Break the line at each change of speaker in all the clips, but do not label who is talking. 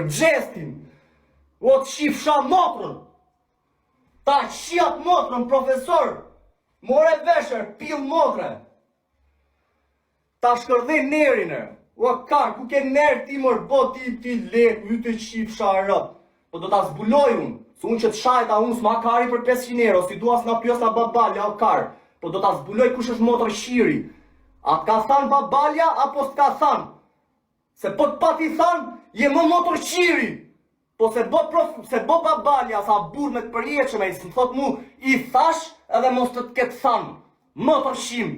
për gjestin. O të shifsha motrën. Ta shiat motrën, profesor. More vesher, pil motre. Ta shkërdhe nerin e. O kar, ku ke ner ti mër, bo ti lek, ju të shifsha rëp. Po do ta zbuloj unë. Se unë që të shajta unë s'ma kari për 500 euro, si duas nga pjosa babalja o kar. Po do ta zbuloj kush është motër shiri. A t'ka than babalja apo s'ka than? Se po t'pati than, je më motër shiri. Po se bo babalja sa burr me të përjeqme, i s'më thot mu, i thash edhe mos të t'ket than. Motër shim.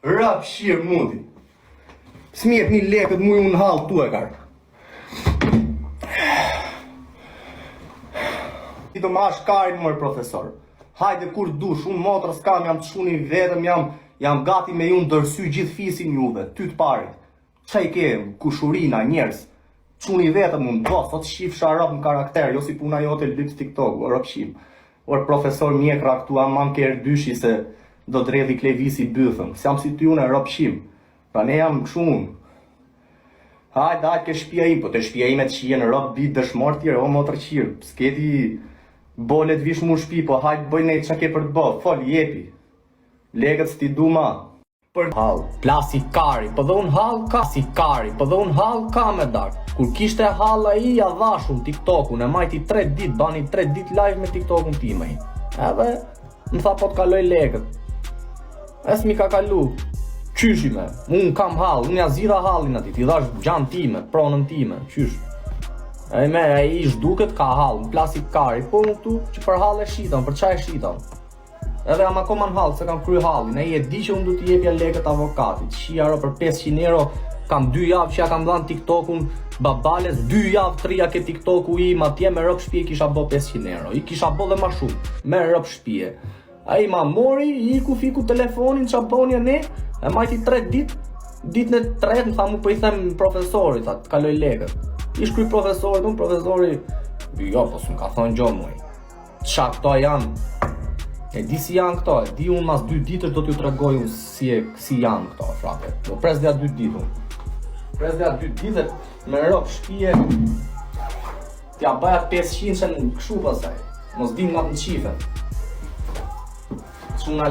Rap shirë mundi. S'mjet një lekët mu unë halë tu e karë. Ti do ma shkarin mërë profesor. Hajde kur dush, unë motrë s'kam, jam të shuni vetëm, jam gati me ju ndërsy gjithë fisin juve, ty të parit. Qa i ke kushurina, njerës? Shuni vetëm unë, do, sot shifsha rap në karakter, jo si puna jote lyps TikTok, o rëpshim. Or profesor mjekra këtu amam kërë dyshi se do dredhi klevisi bythëm. Se jam si ty unë e rëpshim. Pra ne jam këshun. Hajde ke shpia im, po të shpia ime të shien rëp bit dëshmor tjere, o motër qirë. S'keti bolet vish mu shpi, po hajde bëj nejtë qa ke për të bë, fol, jepi. Legët s'ti du ma. Për hall, plasi kari, po dhe unë hall ka si kari, po dhe unë hall ka me dark. Kur kishte halla i, ja dhashun TikTokun, e majti 3 dit, bani 3 dit live me TikTokun time. Edhe, më tha po t'kaloj legët. Es mi ka kalu, qyshi me, unë kam hall, unë ja zira hallin ati, ti dhash gjanë time, pronën time, qysh. E me, e ish duket ka hall, në plasi kari, po në këtu që për hall e shitan, për qa e shitan. Edhe jam akoma në hall, se kam kry hallin, e i e di që unë du t'jepja legët avokatit, shijaro për 500 euro, kam 2 javë që ja kam dhanë TikTokun babales, 2 javë 3 ke TikToku i, ma tje me rëp shpije kisha bo 500 euro, i kisha bo dhe ma shumë, me rëp shpije. A i ma mori, i ku fiku telefonin që bonja ne, e majti 3 dit, ditën e 3 më tha mu po i them profesorit, tha, të kaloj legët. I shkry profesorit, unë profesori, jo, po s'm ka thonë gjo muj. Qa këto janë, e di si janë këto, e di unë mas 2 ditës do t'ju tregoj unë si janë këto, frate. Do pres dhja 2 ditë unë. Pres dhja 2 ditët, me rëp shpije, t'ja baja 500 që në këshu pasaj, mos dim nga të në qifen. Una